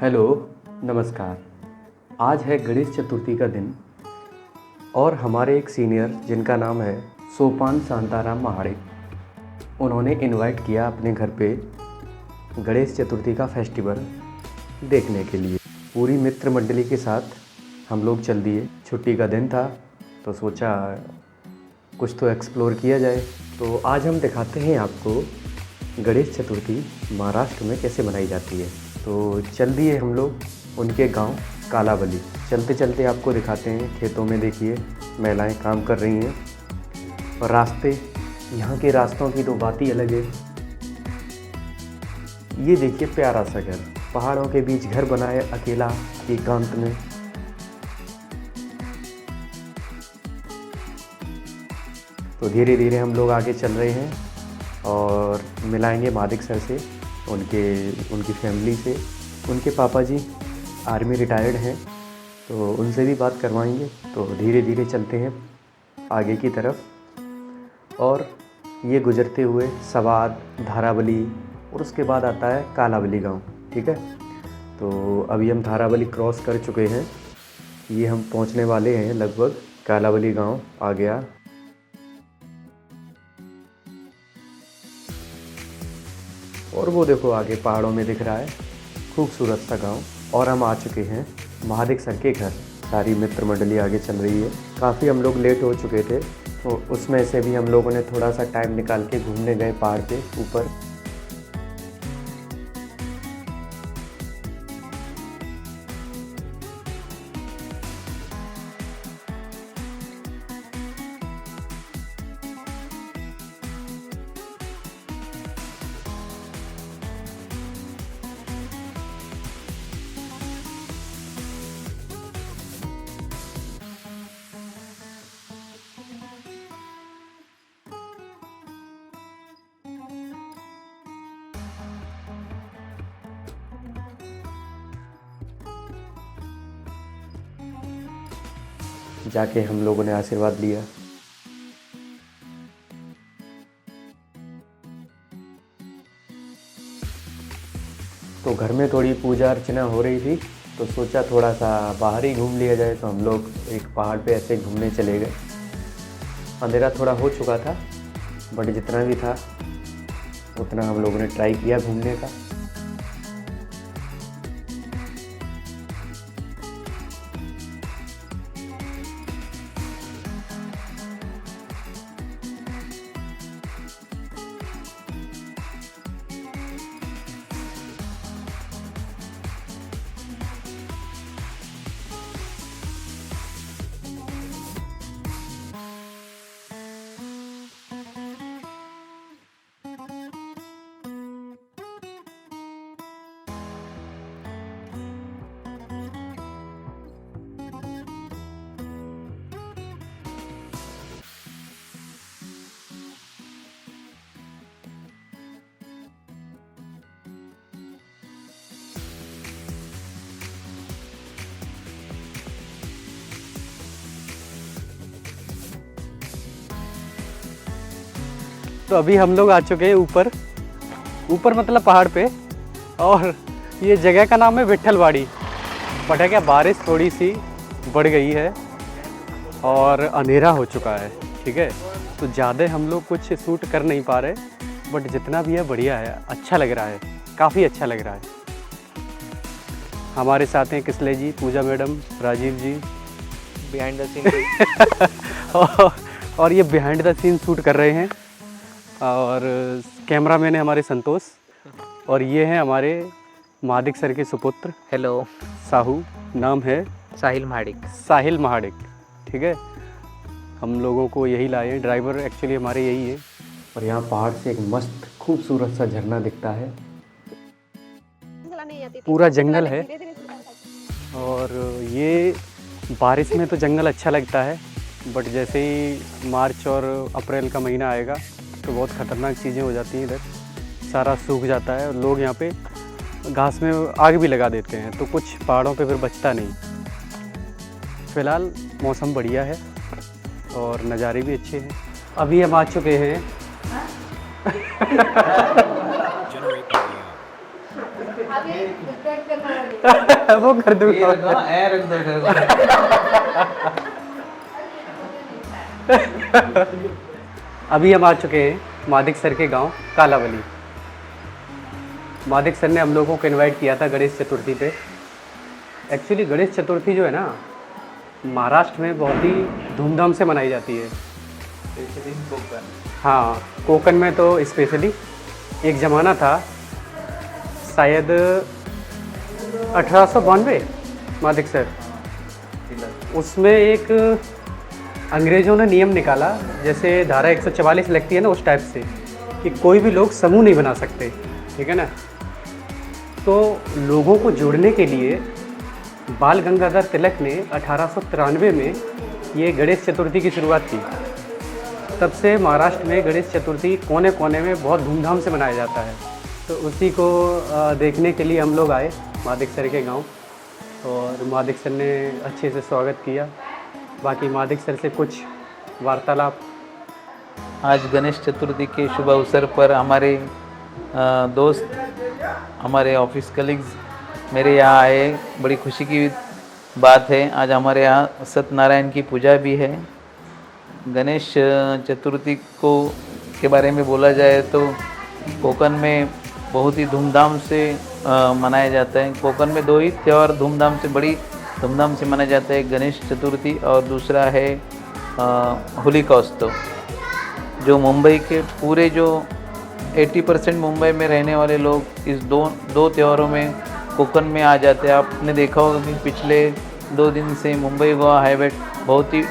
Hello, नमस्कार। आज है गणेश चतुर्थी का दिन और हमारे एक सीनियर जिनका नाम है सोपान शांताराम महाड़े, उन्होंने इनवाइट किया अपने घर पे गणेश चतुर्थी का फेस्टिवल देखने के लिए। पूरी मित्र मंडली के साथ हम लोग चल दिए। छुट्टी का दिन था तो सोचा कुछ तो एक्सप्लोर किया जाए। तो आज हम दिखाते हैं आपको गणेश चतुर्थी महाराष्ट्र में कैसे मनाई जाती है। तो चल दिए हम लोग उनके गांव कालावली। चलते चलते आपको दिखाते हैं। खेतों में देखिए महिलाएं काम कर रही हैं और रास्ते, यहाँ के रास्तों की तो बात ही अलग है। ये देखिए प्यारा सा घर, पहाड़ों के बीच घर बना है अकेला एकांत में। तो धीरे धीरे हम लोग आगे चल रहे हैं और मिलाएंगे मादिक सर से, उनकी फैमिली से। उनके पापा जी आर्मी रिटायर्ड हैं तो उनसे भी बात करवाएंगे। तो धीरे धीरे चलते हैं आगे की तरफ और ये गुजरते हुए सवाद, धारावली और उसके बाद आता है कालावली गांव। ठीक है, तो अभी हम धारावली क्रॉस कर चुके हैं। ये हम पहुंचने वाले हैं लगभग। कालावली गांव आ गया। और वो देखो आगे पहाड़ों में दिख रहा है खूबसूरत सा गांव। और हम आ चुके हैं महादिक सर के घर। सारी मित्र मंडली आगे चल रही है। काफ़ी हम लोग लेट हो चुके थे तो उसमें से भी हम लोगों ने थोड़ा सा टाइम निकाल के घूमने गए पहाड़ के ऊपर। जाके हम लोगों ने आशीर्वाद लिया। तो घर में थोड़ी पूजा अर्चना हो रही थी तो सोचा थोड़ा सा बाहर ही घूम लिया जाए। तो हम लोग एक पहाड़ पे ऐसे घूमने चले गए। अंधेरा थोड़ा हो चुका था बट जितना भी था उतना हम लोगों ने ट्राई किया घूमने का। तो अभी हम लोग आ चुके हैं ऊपर मतलब पहाड़ पे। और ये जगह का नाम है विट्ठलवाड़ी। बट है क्या, बारिश थोड़ी सी बढ़ गई है और अंधेरा हो चुका है। ठीक है, तो ज़्यादा हम लोग कुछ शूट कर नहीं पा रहे बट जितना भी है बढ़िया है, अच्छा लग रहा है, काफ़ी अच्छा लग रहा है। हमारे साथ हैं Kisley ji, Pooja madam, Rajeev ji behind the scene और ये बिहाइंड द सीन शूट कर रहे हैं। और कैमरामैन है हमारे संतोष। और ये हैं हमारे मादिक सर के सुपुत्र। हेलो, साहू, नाम है साहिल महाडिक। ठीक है, हम लोगों को यही लाए हैं। ड्राइवर एक्चुअली हमारे यही है। और यहाँ पहाड़ से एक मस्त खूबसूरत सा झरना दिखता है। पूरा जंगल है और ये बारिश में तो जंगल अच्छा लगता है बट जैसे ही मार्च और अप्रैल का महीना आएगा तो बहुत ख़तरनाक चीज़ें हो जाती हैं। इधर सारा सूख जाता है और लोग यहाँ पे घास में आग भी लगा देते हैं तो कुछ पहाड़ों पे फिर बचता नहीं। फ़िलहाल मौसम बढ़िया है और नज़ारे भी अच्छे हैं। अभी हम आ चुके हैं वो कर दूंगा। अभी हम आ चुके हैं मादिक सर के गांव कालावली। मादिक सर ने हम लोगों को इनवाइट किया था गणेश चतुर्थी पे। एक्चुअली गणेश चतुर्थी जो है ना, महाराष्ट्र में बहुत ही धूमधाम से मनाई जाती है। हाँ, कोकण में तो स्पेशली। एक ज़माना था शायद 1892 मादिक सर, उसमें एक अंग्रेज़ों ने नियम निकाला, जैसे धारा 144 लगती है ना, उस टाइप से कि कोई भी लोग समूह नहीं बना सकते, ठीक है ना। तो लोगों को जोड़ने के लिए बाल गंगाधर तिलक ने 1893 में ये गणेश चतुर्थी की शुरुआत की। तब से महाराष्ट्र में गणेश चतुर्थी कोने कोने में बहुत धूमधाम से मनाया जाता है। तो उसी को देखने के लिए हम लोग आए मादिक सर के गांव, और मादिक सर ने अच्छे से स्वागत किया। बाकी मादिक सर से कुछ वार्तालाप। आज गणेश चतुर्थी के शुभ अवसर पर हमारे दोस्त, हमारे ऑफिस कलीग्स मेरे यहाँ आए। बड़ी खुशी की बात है। आज हमारे यहाँ सत्यनारायण की पूजा भी है। गणेश चतुर्थी के बारे में बोला जाए तो कोकण में बहुत ही धूमधाम से मनाया जाता है। कोकण में दो ही त्यौहार बड़ी धूमधाम से मनाया जाता है, गणेश चतुर्थी और दूसरा है होलिका उत्सव। जो मुंबई के पूरे जो 80% मुंबई में रहने वाले लोग इस दो त्योहारों में कोकण में आ जाते हैं। आपने देखा होगा कि पिछले 2 दिन से मुंबई गोवा हाईवे बहुत ही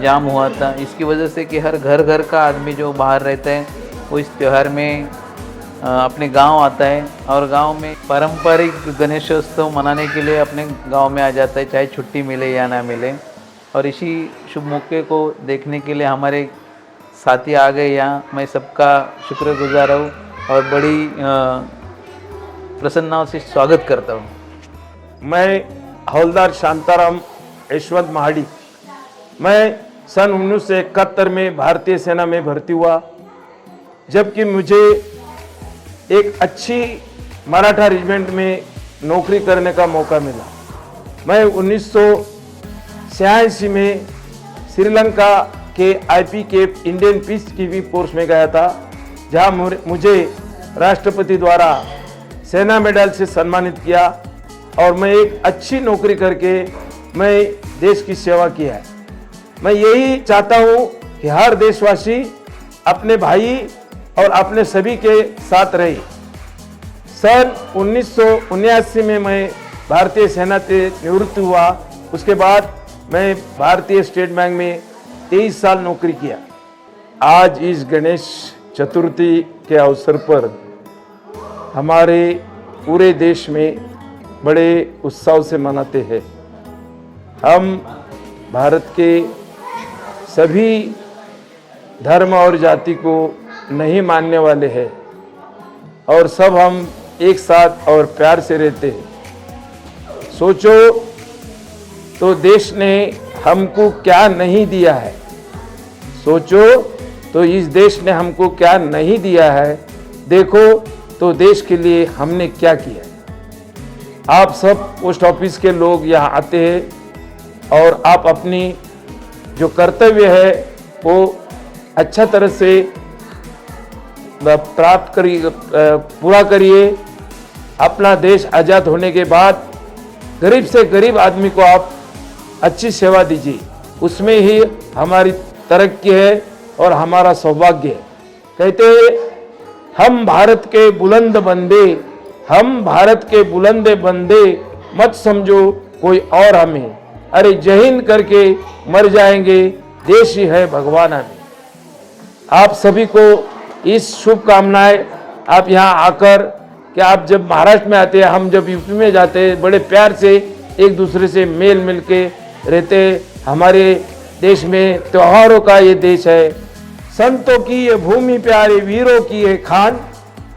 जाम हुआ था। इसकी वजह से कि हर घर का आदमी जो बाहर रहता है वो इस त्यौहार में अपने गांव आता है और गांव में पारंपरिक गणेशोत्सव मनाने के लिए अपने गांव में आ जाता है, चाहे छुट्टी मिले या ना मिले। और इसी शुभ मौके को देखने के लिए हमारे साथी आ गए यहाँ। मैं सबका शुक्रगुजार हूँ और बड़ी प्रसन्नता से स्वागत करता हूँ। मैं हवलदार शांताराम यशवंत महाडिक। मैं सन 1971 में भारतीय सेना में भर्ती हुआ, जबकि मुझे एक अच्छी मराठा रेजिमेंट में नौकरी करने का मौका मिला। मैं 1986 में श्रीलंका के IPKF Indian peace keeping force में गया था, जहां मुझे राष्ट्रपति द्वारा सेना मेडल से सम्मानित किया और मैं एक अच्छी नौकरी करके मैं देश की सेवा किया है। मैं यही चाहता हूं कि हर देशवासी अपने भाई और अपने सभी के साथ रहे। सन 1979 में मैं भारतीय सेना से निवृत्त हुआ। उसके बाद मैं भारतीय स्टेट बैंक में 23 साल नौकरी किया। आज इस गणेश चतुर्थी के अवसर पर हमारे पूरे देश में बड़े उत्साह से मनाते हैं। हम भारत के सभी धर्म और जाति को नहीं मानने वाले हैं और सब हम एक साथ और प्यार से रहते हैं। सोचो तो देश ने हमको क्या नहीं दिया है। सोचो तो इस देश ने हमको क्या नहीं दिया है। देखो तो देश के लिए हमने क्या किया। आप सब पोस्ट ऑफिस के लोग यहाँ आते हैं और आप अपनी जो कर्तव्य है वो अच्छा तरह से प्राप्त करिए, पूरा करिए। अपना देश आज़ाद होने के बाद गरीब से गरीब आदमी को आप अच्छी सेवा दीजिए, उसमें ही हमारी तरक्की है और हमारा सौभाग्य है। कहते हैं हम भारत के बुलंद बंदे, हम भारत के बुलंद बंदे, मत समझो कोई और हमें। अरे जय हिंद करके मर जाएंगे, देश ही है भगवान हमें। आप सभी को इस शुभकामनाएं। आप यहाँ आकर कि आप जब महाराष्ट्र में आते हैं, हम जब यूपी में जाते हैं, बड़े प्यार से एक दूसरे से मेल मिल के रहते हैं। हमारे देश में त्योहारों का ये देश है। संतों की ये भूमि प्यारे वीरों की ये खान,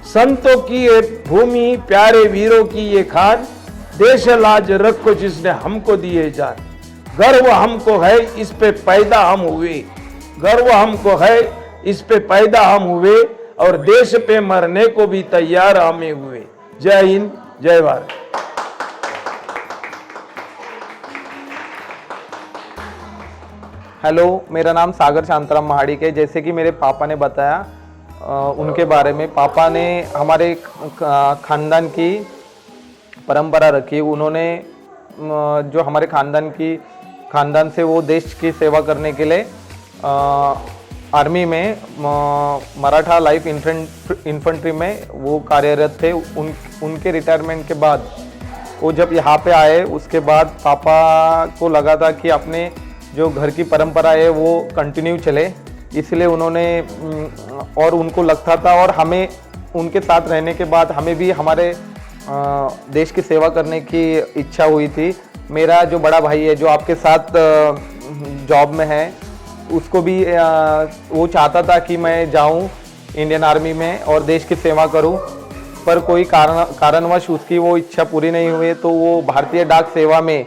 संतों की ये भूमि प्यारे वीरों की ये खान, देश लाज रखो जिसने हमको दिए जान। गर्व हमको है इस पे पैदा हम हुए, गर्व हमको है इस पे पैदा हम हुए और देश पे मरने को भी तैयार हमें हुए। जय हिंद, जय भारत। हेलो, मेरा नाम सागर शांताराम महाडिक है। जैसे कि मेरे पापा ने बताया उनके बारे में, पापा ने हमारे खानदान की परंपरा रखी। उन्होंने जो हमारे खानदान से वो देश की सेवा करने के लिए आर्मी में मराठा लाइफ इन्फेंट्री में वो कार्यरत थे। उनके रिटायरमेंट के बाद वो जब यहाँ पे आए, उसके बाद पापा को लगा था कि अपने जो घर की परंपरा है वो कंटिन्यू चले, इसलिए उन्होंने और उनको लगता था, और हमें उनके साथ रहने के बाद हमें भी हमारे देश की सेवा करने की इच्छा हुई थी। मेरा जो बड़ा भाई है जो आपके साथ जॉब में है, उसको भी वो चाहता था कि मैं जाऊं इंडियन आर्मी में और देश की सेवा करूं, पर कोई कारणवश उसकी वो इच्छा पूरी नहीं हुई, तो वो भारतीय डाक सेवा में,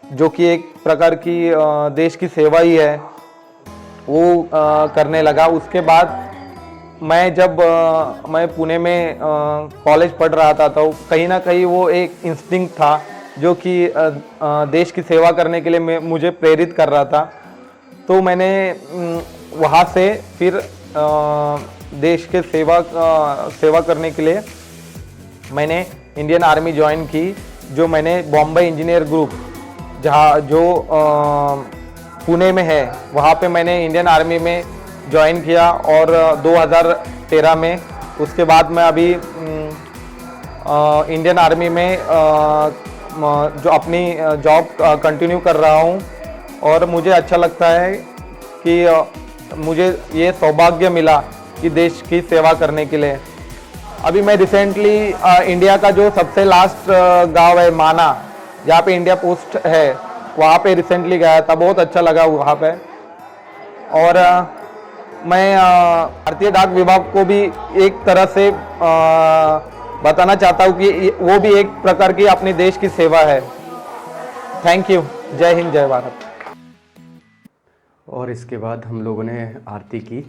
जो कि एक प्रकार की देश की सेवा ही है, वो करने लगा। उसके बाद मैं पुणे में कॉलेज पढ़ रहा था, तो कहीं ना कहीं वो एक इंस्टिंक्ट था जो कि देश की सेवा करने के लिए मुझे प्रेरित कर रहा था। तो मैंने वहाँ से फिर देश के सेवा करने के लिए मैंने इंडियन आर्मी ज्वाइन की, जो मैंने बॉम्बे इंजीनियर ग्रुप जो पुणे में है, वहाँ पे मैंने इंडियन आर्मी में ज्वाइन किया, और 2013 में। उसके बाद मैं अभी इंडियन आर्मी में जो अपनी जॉब कंटिन्यू कर रहा हूँ, और मुझे अच्छा लगता है कि मुझे ये सौभाग्य मिला कि देश की सेवा करने के लिए। अभी मैं रिसेंटली इंडिया का जो सबसे लास्ट गांव है माना, जहाँ पे इंडिया पोस्ट है, वहाँ पे रिसेंटली गया था, बहुत अच्छा लगा वहाँ पे। और मैं भारतीय डाक विभाग को भी एक तरह से बताना चाहता हूँ कि वो भी एक प्रकार की अपने देश की सेवा है। Thank you. जय हिंद, जय भारत। और इसके बाद हम लोगों ने आरती की।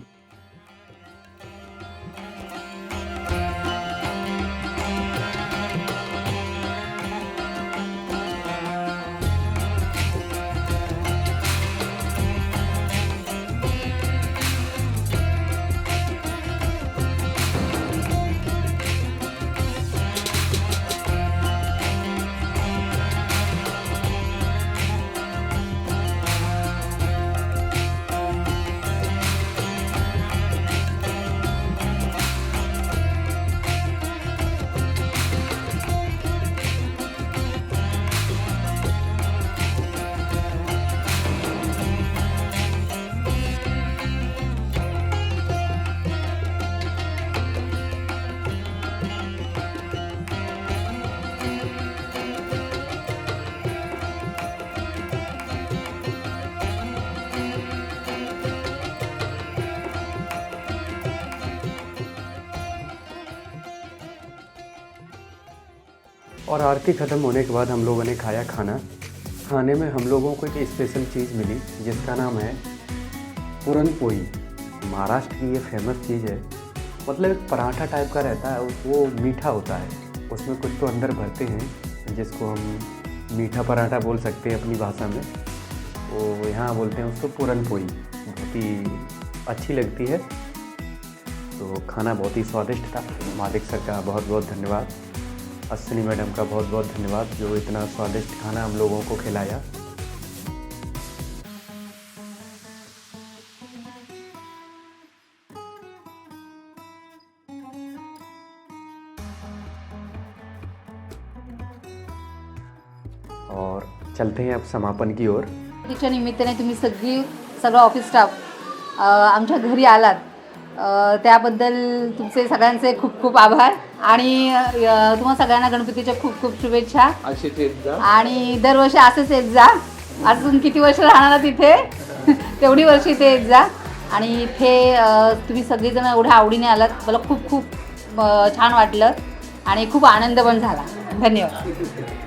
और आरती ख़त्म होने के बाद हम लोगों ने खाया खाना। खाने में हम लोगों को एक स्पेशल चीज़ मिली जिसका नाम है पूरन पोई। महाराष्ट्र की ये फेमस चीज़ है, मतलब एक पराठा टाइप का रहता है, वो मीठा होता है, उसमें कुछ तो अंदर भरते हैं जिसको हम मीठा पराठा बोल सकते हैं अपनी भाषा में। तो यहाँ बोलते हैं उसको पूरन पोई। बहुत ही अच्छी लगती है। तो खाना बहुत ही स्वादिष्ट था। मालिक सर का बहुत बहुत धन्यवाद, अश्विनी मैडम का बहुत बहुत धन्यवाद जो इतना स्वादिष्ट खाना हम लोगों को खिलाया। और चलते हैं अब समापन की ओर। तिच्या निमित्ताने तुम्ही सगळं ऑफिस स्टाफ आमच्या घरी आलात, त्याबद्दल तुमचे सगळ्यांचे खूप खूप आभार आणि तुम्हा सगळ्यांना गणपतीच्या खूप खूप शुभेच्छा। अशीच येत जा आणि दरवर्षी असेच येत जा। अजून किती वर्ष राहणार तिथे तेवढी वर्ष इथे येत जा। आणि इथे तुम्ही सगळेजण एवढ्या आवडीने आलात, मला खूप खूप छान वाटलं आणि खूप आनंद पण झाला। धन्यवाद।